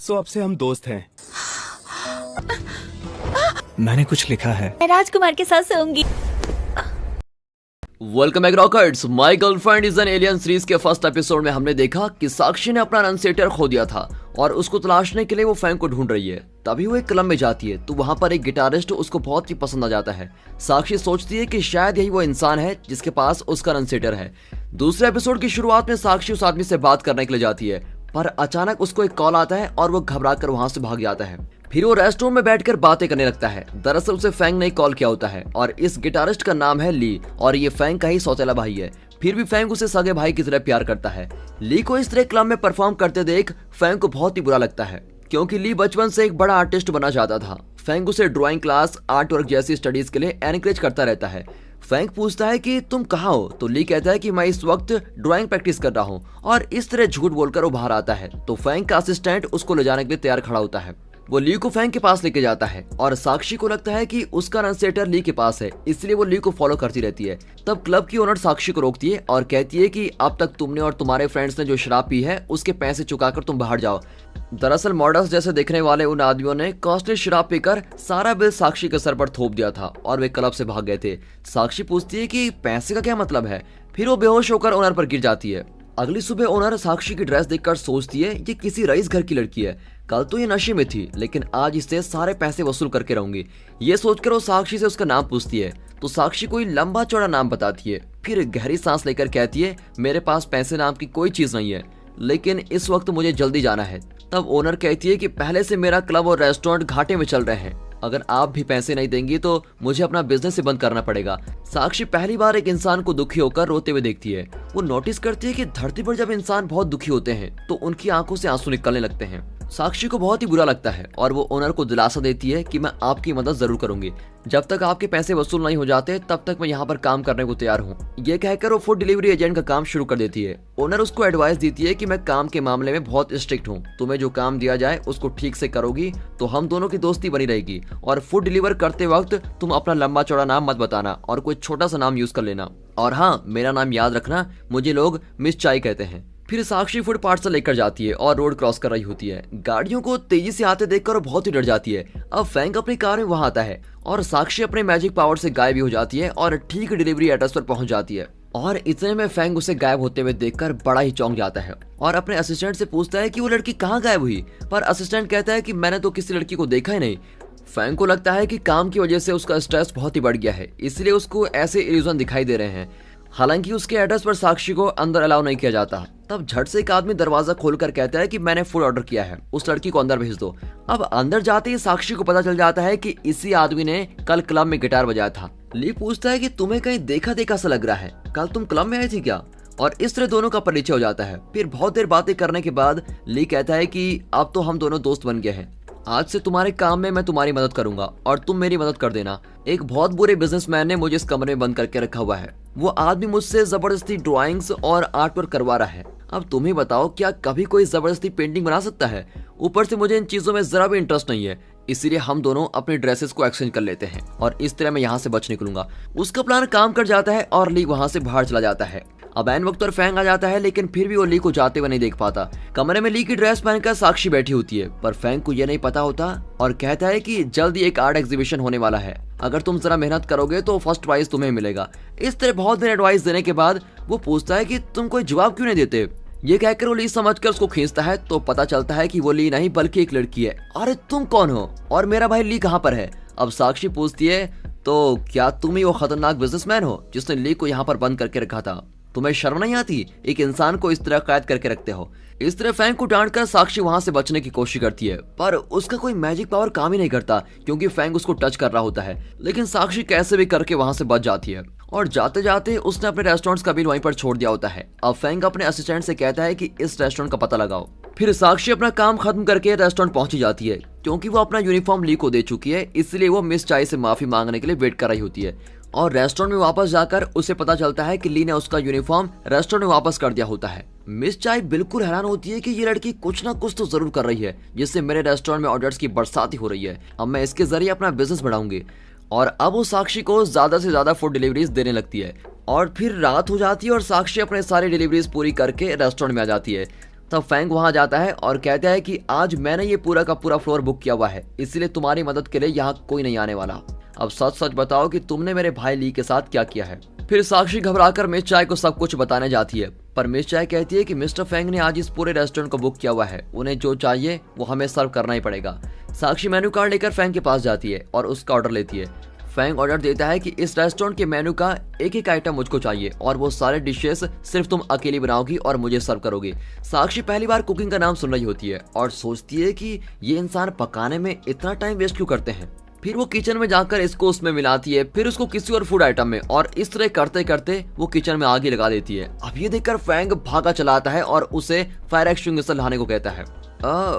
सो अब से हम दोस्त हैं। मैंने कुछ लिखा है। मैं राजकुमार के साथ सोऊंगी। Welcome back rockets. My girlfriend is an alien series के फर्स्ट एपिसोड में हमने देखा कि साक्षी ने अपना रनसेटर खो दिया था और उसको तलाशने के लिए वो फैंग को ढूंढ रही है। तभी वो एक क्लब में जाती है तो वहां पर एक गिटारिस्ट उसको बहुत ही पसंद आ जाता है। साक्षी सोचती है कि शायद यही वो इंसान है जिसके पास उसका रनसेटर है। दूसरे एपिसोड की शुरुआत में साक्षी उस आदमी से बात करने के लिए जाती है, पर अचानक उसको एक कॉल आता है और वो घबराकर वहां से भाग जाता है। फिर वो रेस्टोरेंट में बैठकर बातें करने लगता है। दरअसल उसे फैंग ने कॉल किया होता है और इस गिटारिस्ट का नाम है ली और ये फैंग का ही सौतेला भाई है। फिर भी फैंग उसे सगे भाई की तरह प्यार करता है। ली को इस तरह क्लब में परफॉर्म करते देख फैंग को बहुत ही बुरा लगता है, क्योंकि ली बचपन से एक बड़ा आर्टिस्ट बनना चाहता था। फैंग उसे ड्राइंग क्लास, आर्ट वर्क जैसी स्टडीज के लिए एनकरेज करता रहता है। फैंग पूछता है कि तुम कहाँ हो, तो ली कहता है कि मैं इस वक्त ड्राइंग प्रैक्टिस कर रहा हूँ, और इस तरह झूठ बोलकर वो बाहर आता है। तो फैंग का असिस्टेंट उसको ले जाने के लिए तैयार खड़ा होता है। वो ली को फैंग के पास लेके जाता है और साक्षी को लगता है कि उसका रनसेटर ली के पास है, इसलिए वो ली को फॉलो करती रहती है। तब क्लब की ओनर साक्षी को रोकती है और कहती है कि अब तक तुमने और तुम्हारे फ्रेंड्स ने जो शराब पी है उसके पैसे चुकाकर तुम बाहर जाओ। दरअसल मॉडल्स जैसे दिखने वाले उन आदमियों ने कॉस्टली शराब पीकर सारा बिल साक्षी के सर पर थोप दिया था और वे क्लब से भाग गए थे। साक्षी पूछती है कि पैसे का क्या मतलब है, फिर वो बेहोश होकर ओनर पर गिर जाती है। अगली सुबह ओनर साक्षी की ड्रेस देखकर सोचती है ये किसी रईस घर की लड़की है। कल तो ये नशे में थी, लेकिन आज इससे सारे पैसे वसूल करके रहूंगी। ये सोचकर वो साक्षी से उसका नाम पूछती है तो साक्षी कोई लंबा चौड़ा नाम बताती है। फिर गहरी सांस लेकर कहती है मेरे पास पैसे नाम की कोई चीज नहीं है, लेकिन इस वक्त मुझे जल्दी जाना है। तब ओनर कहती है कि पहले से मेरा क्लब और रेस्टोरेंट घाटे में चल रहे हैं, अगर आप भी पैसे नहीं देंगी तो मुझे अपना बिजनेस ही बंद करना पड़ेगा। साक्षी पहली बार एक इंसान को दुखी होकर रोते हुए देखती है। वो नोटिस करती है कि धरती पर जब इंसान बहुत दुखी होते हैं तो उनकी आंखों से आंसू निकलने लगते हैं। साक्षी को बहुत ही बुरा लगता है और वो ओनर को दिलासा देती है कि मैं आपकी मदद जरूर करूंगी, जब तक आपके पैसे वसूल नहीं हो जाते तब तक मैं यहाँ पर काम करने को तैयार हूँ। ये कहकर वो फूड डिलीवरी एजेंट का काम शुरू कर देती है। ओनर उसको एडवाइस देती है कि मैं काम के मामले में बहुत स्ट्रिक्ट हूँ, तुम्हें जो काम दिया जाए उसको ठीक से करोगी तो हम दोनों की दोस्ती बनी रहेगी, और फूड डिलीवर करते वक्त तुम अपना लंबा चौड़ा नाम मत बताना और कोई छोटा सा नाम यूज कर लेना, और हाँ मेरा नाम याद रखना, मुझे लोग मिस चाय कहते हैं। फिर साक्षी फूड पार्सल लेकर जाती है और रोड क्रॉस कर रही होती है। गाड़ियों को तेजी से आते देखकर वो बहुत ही डर जाती है। अब फैंग अपनी कार में वहां आता है और साक्षी अपने मैजिक पावर से गायब भी हो जाती है और ठीक डिलीवरी एड्रेस पर पहुंच जाती है। और इतने में फैंग उसे गायब होते हुए देखकर बड़ा ही चौंक जाता है और अपने असिस्टेंट से पूछता है कि वो लड़की कहाँ गायब हुई, पर असिस्टेंट कहता है कि मैंने तो किसी लड़की को देखा ही नहीं। फैंग को लगता है कि काम की वजह से उसका स्ट्रेस बहुत ही बढ़ गया है, इसलिए उसको ऐसे इल्यूजन दिखाई दे रहे हैं। हालांकि उसके एड्रेस पर साक्षी को अंदर अलाउ नहीं किया जाता। तब झट से एक आदमी दरवाजा खोलकर कहता है कि मैंने फूड ऑर्डर किया है, उस लड़की को अंदर भेज दो। अब अंदर जाते ही साक्षी को पता चल जाता है कि इसी आदमी ने कल क्लब में गिटार बजाया था। ली पूछता है कि तुम्हें कहीं देखा देखा सा लग रहा है, कल तुम क्लब में आई थी क्या? और इस तरह दोनों का परिचय हो जाता है। फिर बहुत देर बातें करने के बाद ली कहता है कि अब तो हम दोनों दोस्त बन गए हैं, आज से तुम्हारे काम में मैं तुम्हारी मदद करूंगा और तुम मेरी मदद कर देना। एक बहुत बुरे बिजनेसमैन ने मुझे इस कमरे में बंद करके रखा हुआ है, वो आदमी मुझसे जबरदस्ती ड्राइंग्स और आर्ट वर्क करवा रहा है। अब तुम ही बताओ, क्या कभी कोई जबरदस्ती पेंटिंग बना सकता है? ऊपर से मुझे इन चीजों में जरा भी इंटरेस्ट नहीं है, इसीलिए हम दोनों अपने ड्रेसेस को एक्सचेंज कर लेते हैं और इस तरह मैं यहाँ से बच निकलूंगा। उसका प्लान काम कर जाता है और ली वहां से बाहर चला जाता है। अब एन वक्त पर फैंग आ जाता है, लेकिन फिर भी वो ली को जाते हुए नहीं देख पाता। कमरे में ली की ड्रेस पहनकर साक्षी बैठी होती है, पर फैंग को यह नहीं पता होता और कहता है कि जल्द ही एक आर्ट एग्जीबिशन होने वाला है, अगर तुम जरा मेहनत करोगे तो फर्स्ट प्राइज तुम्हें मिलेगा। इस तरह बहुत देर एडवाइस देने के बाद वो पूछता है कि तुम कोई जवाब क्यों नहीं देते। ये कहकर वो ली समझकर उसको खींचता है तो पता चलता है कि वो ली नहीं बल्कि एक लड़की है। अरे तुम कौन हो और मेरा भाई ली कहाँ पर है? अब साक्षी पूछती है तो क्या तुम ही वो खतरनाक बिजनेसमैन हो जिसने ली को यहाँ पर बंद करके रखा था? तुम्हें शर्म नहीं आती, एक इंसान को इस तरह कैद करके रखते हो? इस तरह फैंग को डांटकर साक्षी वहां से बचने की कोशिश करती है, पर उसका कोई मैजिक पावर काम ही नहीं करता क्योंकि फैंग उसको टच कर रहा होता है। लेकिन साक्षी कैसे भी करके वहां से बच जाती है और जाते जाते उसने अपने रेस्टोरेंट का बिल वहीं पर छोड़ दिया होता है। अब फैंग अपने असिस्टेंट से कहता है कि इस रेस्टोरेंट का पता लगाओ। फिर साक्षी अपना काम खत्म करके रेस्टोरेंट पहुंची जाती है। क्योंकि वो अपना यूनिफॉर्म ली को दे चुकी है, इसलिए वो मिस चाय से माफी मांगने के लिए वेट कर रही होती है और रेस्टोरेंट में वापस जाकर उसे पता चलता है कि ली ने उसका यूनिफॉर्म रेस्टोरेंट में वापस कर दिया होता है। मिस चाय बिल्कुल हैरान होती है कि ये लड़की कुछ ना कुछ तो जरूर कर रही है जिससे मेरे रेस्टोरेंट में ऑर्डर्स की बरसात ही हो रही है। अब मैं इसके जरिए अपना बिजनेस बढ़ाऊंगी। और अब वो साक्षी को ज्यादा से ज्यादा फूड डिलीवरीज देने लगती है। और फिर रात हो जाती है और साक्षी अपने सारी डिलीवरीज पूरी करके रेस्टोरेंट में आ जाती है। तब फैंग वहां जाता है और कहता है कि आज मैंने ये पूरा का पूरा फ्लोर बुक किया हुआ है, इसलिए तुम्हारी मदद के लिए यहाँ कोई नहीं आने वाला। अब सच सच बताओ कि तुमने मेरे भाई ली के साथ क्या किया है। फिर साक्षी घबराकर मिस चाय को सब कुछ बताने जाती है, पर मिस चाय कहती है कि मिस्टर फैंग ने आज इस पूरे रेस्टोरेंट को बुक किया हुआ है, उन्हें जो चाहिए वो हमें सर्व करना ही पड़ेगा। साक्षी मेन्यू कार्ड लेकर फैंग के पास जाती है और उसका ऑर्डर लेती है। फैंग ऑर्डर देता है कि इस रेस्टोरेंट के मेन्यू का एक एक आइटम मुझको चाहिए और वो सारे डिशेस सिर्फ तुम अकेली बनाओगी और मुझे सर्व करोगी। साक्षी पहली बार कुकिंग का नाम सुन रही होती है और सोचती है कि ये इंसान पकाने में इतना टाइम वेस्ट क्यों करते हैं। फिर वो किचन में जाकर इसको उसमें मिलाती है, फिर उसको किसी और फूड आइटम में, और इस तरह करते करते वो किचन में आग ही लगा देती है। अब ये देखकर फैंग भागा चला आता है और उसे फायर एक्सटिंग्विशर लाने को कहता है।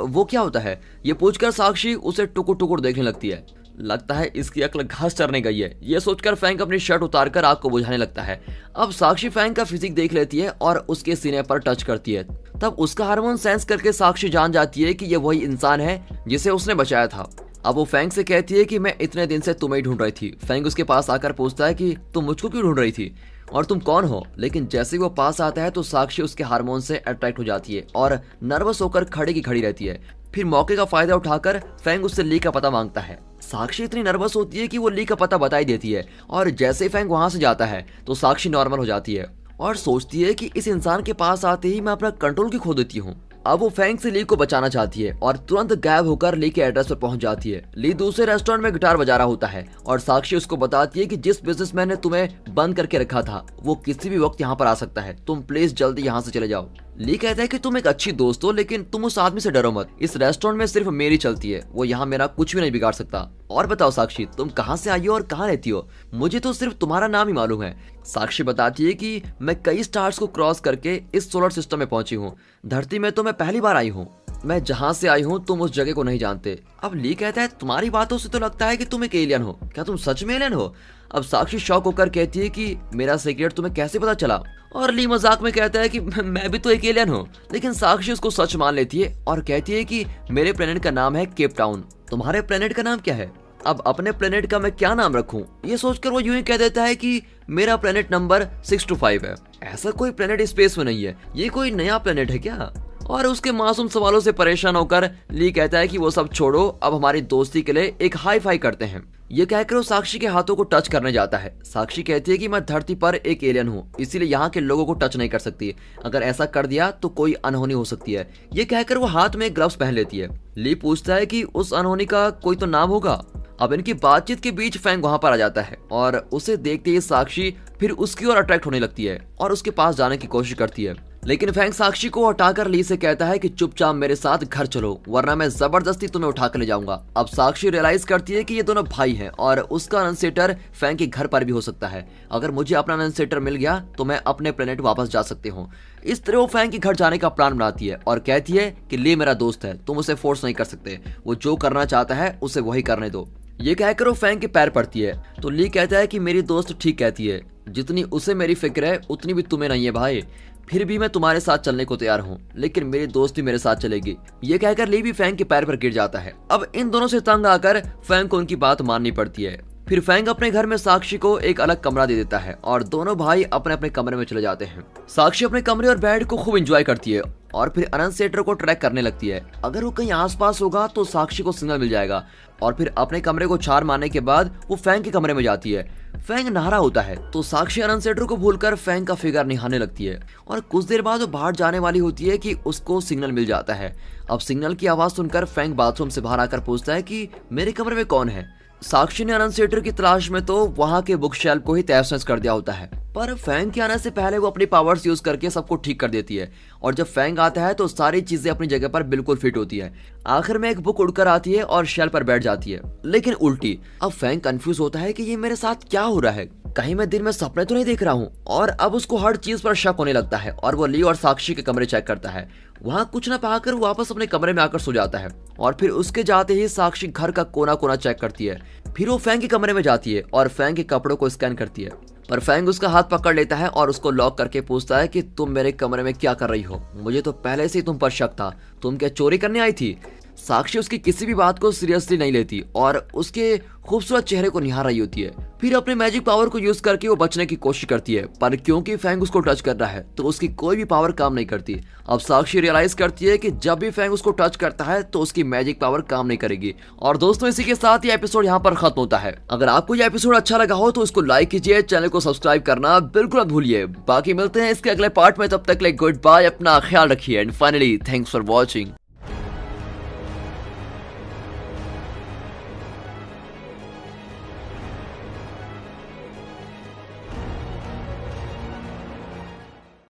वो क्या होता है ये पूछकर साक्षी उसे टुकुर टुकुर देखने लगती है। लगता है इसकी अक्ल घास चरने गई है, ये सोचकर फैंग अपनी शर्ट उतारकर आग को बुझाने लगता है। अब साक्षी फैंग का फिजिक देख लेती है और उसके सीने पर टच करती है। तब उसका हार्मोन सेंस करके साक्षी जान जाती है कि ये वही इंसान है जिसे उसने बचाया था। अब वो फैंग से कहती है कि मैं इतने दिन से तुम्हें ढूंढ रही थी। फैंग उसके पास आकर पूछता है कि तुम मुझको क्यों ढूंढ रही थी और तुम कौन हो। लेकिन जैसे ही वो पास आता है तो साक्षी उसके हार्मोन से अट्रैक्ट हो जाती है और नर्वस होकर खड़ी की खड़ी रहती है। फिर मौके का फायदा उठाकर फैंग उससे ली का पता मांगता है। साक्षी इतनी नर्वस होती है कि वो ली का पता बता ही देती है और जैसे ही फैंग वहां से जाता है तो साक्षी नॉर्मल हो जाती है और सोचती है कि इस इंसान के पास आते ही मैं अपना कंट्रोल क्यों खो देती हूँ। अब वो फैंग से ली को बचाना चाहती है और तुरंत गायब होकर ली के एड्रेस पर पहुंच जाती है। ली दूसरे रेस्टोरेंट में गिटार बजा रहा होता है और साक्षी उसको बताती है कि जिस बिजनेसमैन ने तुम्हें बंद करके रखा था वो किसी भी वक्त यहाँ पर आ सकता है, तुम प्लीज जल्दी यहाँ से चले जाओ। ली कहता है कि तुम एक अच्छी दोस्त हो, लेकिन तुम उस आदमी से डरो मत, इस रेस्टोरेंट में सिर्फ मेरी चलती है, वो यहाँ मेरा कुछ भी नहीं बिगाड़ सकता। और बताओ साक्षी, तुम कहाँ से आई हो और कहाँ रहती हो, मुझे तो सिर्फ तुम्हारा नाम ही मालूम है। साक्षी बताती है कि मैं कई स्टार्स को क्रॉस करके इस सोलर सिस्टम में पहुंची हूँ, धरती में तो मैं पहली बार आई हूँ, मैं जहाँ से आई हूँ तुम उस जगह को नहीं जानते। अब ली कहता है तुम्हारी बातों से तो लगता है कि तुम एक एलियन हो, क्या तुम सच में एलियन हो। अब साक्षी शॉक होकर कहती है कि मेरा सीक्रेट तुम्हें कैसे पता चला। और ली मजाक में कहता है कि मैं भी तो एक एलियन हूँ। लेकिन साक्षी उसको सच मान लेती है और कहती है कि मेरे प्लेनेट का नाम है केप टाउन, तुम्हारे प्लेनेट का नाम क्या है। अब अपने प्लेनेट का मैं क्या नाम रखूं, ये सोचकर वो यूं ही कह देता है कि मेरा प्लेनेट नंबर 625 है। ऐसा कोई प्लेनेट स्पेस में नहीं है, ये कोई नया प्लेनेट है क्या। और उसके मासूम सवालों से परेशान होकर ली कहता है कि वो सब छोड़ो, अब हमारी दोस्ती के लिए एक हाई फाई करते हैं। ये कहकर वो साक्षी के हाथों को टच करने जाता है। साक्षी कहती है कि मैं धरती पर एक एलियन हूँ, इसीलिए यहाँ के लोगों को टच नहीं कर सकती, अगर ऐसा कर दिया तो कोई अनहोनी हो सकती है। ये कहकर वो हाथ में ग्लव्स पहन लेती है। ली पूछता है कि उस अनहोनी का कोई तो नाम होगा। अब इनकी बातचीत के बीच फैंग वहां पर आ जाता है और उसे देखते ही साक्षी फिर उसकी ओर अट्रैक्ट होने लगती है और उसके पास जाने की कोशिश करती है। लेकिन फैंग साक्षी को हटाकर ली से कहता है कि चुपचाप मेरे साथ घर चलो, वरना मैं जबरदस्ती तुम्हें उठा कर ले जाऊंगा। अब साक्षी रियलाइज करती है कि ये दोनों भाई हैं और उसका अनसेटर फैंग के घर पर भी हो सकता है। अगर मुझे अपना अनसेटर मिल गया तो मैं अपने प्लेनेट वापस जा सकती हूँ। इस तरह वो फैंग के घर जाने का प्लान बनाती है और कहती है कि ली मेरा दोस्त है, तुम उसे फोर्स नहीं कर सकते, वो जो करना चाहता है उसे वही करने दो। ये कहकर वो फैंग के पैर पड़ती है तो ली कहता है कि मेरी दोस्त ठीक कहती है, जितनी उसे मेरी फिक्र है उतनी भी तुम्हें नहीं है भाई, फिर भी मैं तुम्हारे साथ चलने को तैयार हूँ, लेकिन मेरी दोस्ती मेरे साथ चलेगी। ये कहकर ली भी फैंग के पैर पर गिर जाता है। अब इन दोनों से तंग आकर फैंग को उनकी बात माननी पड़ती है। फिर फैंग अपने घर में साक्षी को एक अलग कमरा दे देता है और दोनों भाई अपने अपने कमरे में चले जाते हैं। साक्षी अपने कमरे और बेड को खूब एंजॉय करती है और फिर अनसेटर को ट्रैक करने लगती है। अगर वो कहीं आसपास होगा तो साक्षी को सिग्नल मिल जाएगा। और फिर अपने कमरे को छान मारने के बाद वो फैंग के कमरे में जाती है। फैंग नहा रहा होता है तो साक्षी अनसेटर को भूलकर फैंग का फिगर निहारने लगती है और कुछ देर बाद वो बाहर जाने वाली होती है कि उसको सिग्नल मिल जाता है। अब सिग्नल की आवाज सुनकर फैंग बाथरूम से बाहर आकर पूछता है कि मेरे कमरे में कौन है। साक्षी ने अनसेटर की तलाश में तो वहां के बुक शेल्फ को ही तहस कर दिया होता है, पर फैंग के आने से पहले वो अपनी पावर्स यूज करके सबको ठीक कर देती है और जब फैंग आता है तो सारी चीजें अपनी जगह पर बिल्कुल फिट होती है। आखिर में एक बुक उड़कर आती है और शेल्फ पर बैठ जाती है, लेकिन उल्टी। अब फैंग कंफ्यूज होता है कि ये मेरे साथ क्या हो रहा है, कहीं मैं दिन में सपने तो नहीं देख रहा हूँ। और अब उसको हर चीज पर शक होने लगता है और वो ली और साक्षी के कमरे चेक करता है। वहां कुछ न पाकर वो वापस अपने कमरे में आकर सो जाता है और फिर उसके जाते ही साक्षी घर का कोना कोना चेक करती है। फिर वो फैंग के कमरे में जाती है और फैंग के कपड़ों को स्कैन करती है, पर फैंग उसका हाथ पकड़ लेता है और उसको लॉक करके पूछता है कि तुम मेरे कमरे में क्या कर रही हो, मुझे तो पहले से ही तुम पर शक था, तुम क्या चोरी करने आई थी। साक्षी उसकी किसी भी बात को सीरियसली नहीं लेती और उसके खूबसूरत चेहरे को निहार रही होती है। फिर अपने मैजिक पावर को यूज करके वो बचने की कोशिश करती है, पर क्योंकि फैंग उसको टच कर रहा है तो उसकी कोई भी पावर काम नहीं करती। अब साक्षी रियलाइज करती है कि जब भी फैंग उसको टच करता है तो उसकी मैजिक पावर काम नहीं करेगी। और दोस्तों, इसी के साथ ये एपिसोड यहाँ पर खत्म होता है। अगर आपको ये एपिसोड अच्छा लगा हो तो इसको लाइक कीजिए, चैनल को सब्सक्राइब करना बिल्कुल मत भूलिए। बाकी मिलते हैं इसके अगले पार्ट में, तब तक के लिए गुड बाय, अपना ख्याल रखिए and finally thanks for watching.